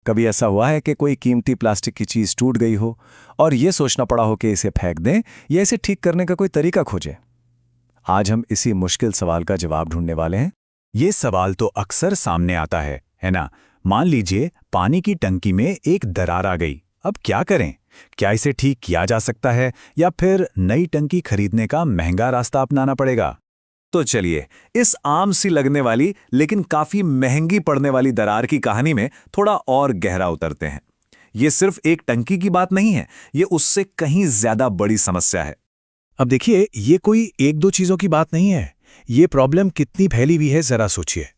कभी ऐसा हुआ है कि कोई कीमती प्लास्टिक की चीज़ टूट गई हो और ये सोचना पड़ा हो कि इसे फेंक दें या इसे ठीक करने का कोई तरीका खोजें? आज हम इसी मुश्किल सवाल का जवाब ढूंढने वाले हैं। ये सवाल तो अक्सर सामने आता है ना? मान लीजिए पानी की टंकी में एक दरार आ गई। अब क्या करें? क्या इसे ठीक किया जा सकता है या फिर नई टंकी खरीदने का महंगा रास्ता अपनाना पड़ेगा? तो चलिए, इस आम सी लगने वाली लेकिन काफी महंगी पड़ने वाली दरार की कहानी में थोड़ा और गहरा उतरते हैं। ये सिर्फ एक टंकी की बात नहीं है, ये उससे कहीं ज्यादा बड़ी समस्या है। अब देखिए, ये कोई एक दो चीजों की बात नहीं है। ये प्रॉब्लम कितनी फैली हुई है जरा सोचिए।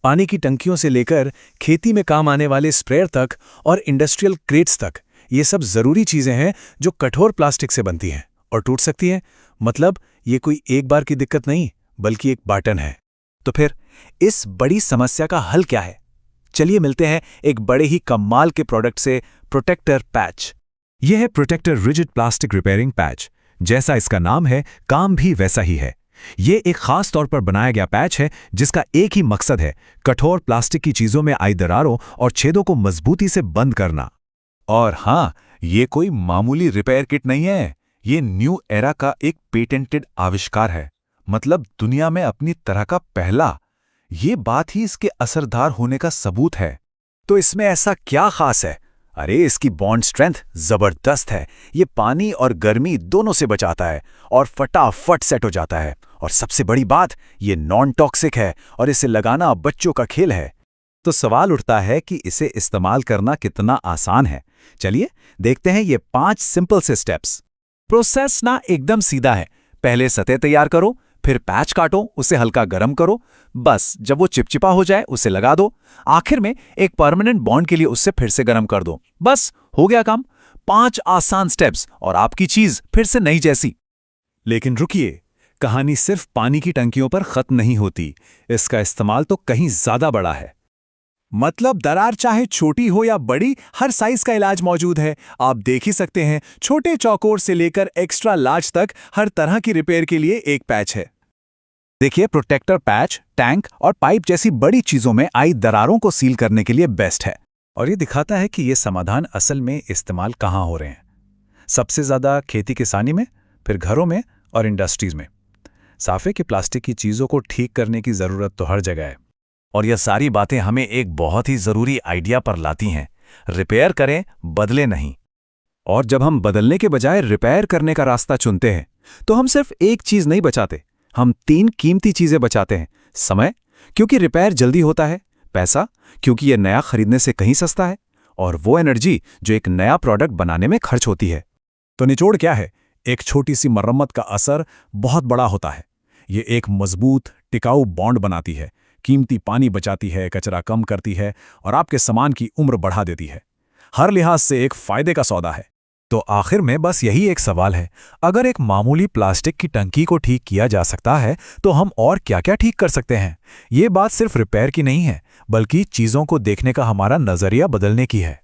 पानी की टंकियों से लेकर खेती में काम आने वाले स्प्रेयर तक और इंडस्ट्रियल क्रेट्स तक, ये सब जरूरी चीजें हैं जो कठोर प्लास्टिक से बनती हैं और टूट सकती हैं। मतलब ये कोई एक बार की दिक्कत नहीं, बल्कि एक पैटर्न है। तो फिर इस बड़ी समस्या का हल क्या है? चलिए मिलते हैं एक बड़े ही कमाल के प्रोडक्ट से, प्रोटेक्टर पैच। यह है protector rigid plastic repairing patch. जैसा इसका नाम है, काम भी वैसा ही है। ये एक खास तौर पर बनाया गया पैच है जिसका एक ही मकसद है, कठोर प्लास्टिक की चीजों में आई दरारों और छेदों को मजबूती से बंद करना। और हाँ, ये कोई मामूली रिपेयर किट नहीं है। ये न्यू एरा का एक पेटेंटेड आविष्कार है। मतलब दुनिया में अपनी तरह का पहला। ये बात ही इसके असरदार होने का सबूत है। तो इसमें ऐसा क्या खास है? अरे, इसकी बॉन्ड स्ट्रेंथ जबरदस्त है। ये पानी और गर्मी दोनों से बचाता है और फटाफट सेट हो जाता है। और सबसे बड़ी बात, ये नॉन टॉक्सिक है और इसे लगाना बच्चों का खेल है। तो सवाल उठता है कि इसे इस्तेमाल करना कितना आसान है। चलिए देखते हैं ये 5 सिंपल से स्टेप्स। प्रोसेस ना एकदम सीधा है। पहले सतह तैयार करो, फिर पैच काटो, उसे हल्का गर्म करो। बस जब वो चिपचिपा हो जाए उसे लगा दो। आखिर में एक परमानेंट बॉन्ड के लिए उससे फिर से गर्म कर दो। बस हो गया काम। 5 आसान स्टेप्स और आपकी चीज फिर से नई जैसी। लेकिन रुकिए, कहानी सिर्फ पानी की टंकियों पर खत्म नहीं होती। इसका इस्तेमाल तो कहीं ज्यादा बड़ा है। मतलब दरार चाहे छोटी हो या बड़ी, हर साइज का इलाज मौजूद है। आप देख ही सकते हैं, छोटे चौकोर से लेकर एक्स्ट्रा लार्ज तक हर तरह की रिपेयर के लिए एक पैच है। देखिए, प्रोटेक्टर पैच टैंक और पाइप जैसी बड़ी चीजों में आई दरारों को सील करने के लिए बेस्ट है। और ये दिखाता है कि ये समाधान असल में इस्तेमाल कहाँ हो रहे हैं। सबसे ज्यादा खेती किसानी में, फिर घरों में और इंडस्ट्रीज में। साफे की प्लास्टिक की चीजों को ठीक करने की जरूरत तो हर जगह है। और यह सारी बातें हमें एक बहुत ही जरूरी आइडिया पर लाती हैं। रिपेयर करें, बदले नहीं। और जब हम बदलने के बजाय रिपेयर करने का रास्ता चुनते हैं, तो हम सिर्फ एक चीज नहीं बचाते, हम 3 कीमती चीजें बचाते हैं। समय, क्योंकि रिपेयर जल्दी होता है। पैसा, क्योंकि यह नया खरीदने से कहीं सस्ता है। और वो एनर्जी जो एक नया प्रोडक्ट बनाने में खर्च होती है। तो निचोड़ क्या है? एक छोटी सी मरम्मत का असर बहुत बड़ा होता है। ये एक मजबूत, टिकाऊ बॉन्ड बनाती है, कीमती पानी बचाती है, कचरा कम करती है और आपके सामान की उम्र बढ़ा देती है। हर लिहाज से एक फायदे का सौदा है। तो आखिर में बस यही एक सवाल है, अगर एक मामूली प्लास्टिक की टंकी को ठीक किया जा सकता है तो हम और क्या-क्या ठीक कर सकते हैं? ये बात सिर्फ रिपेयर की नहीं है, बल्कि चीजों को देखने का हमारा नजरिया बदलने की है।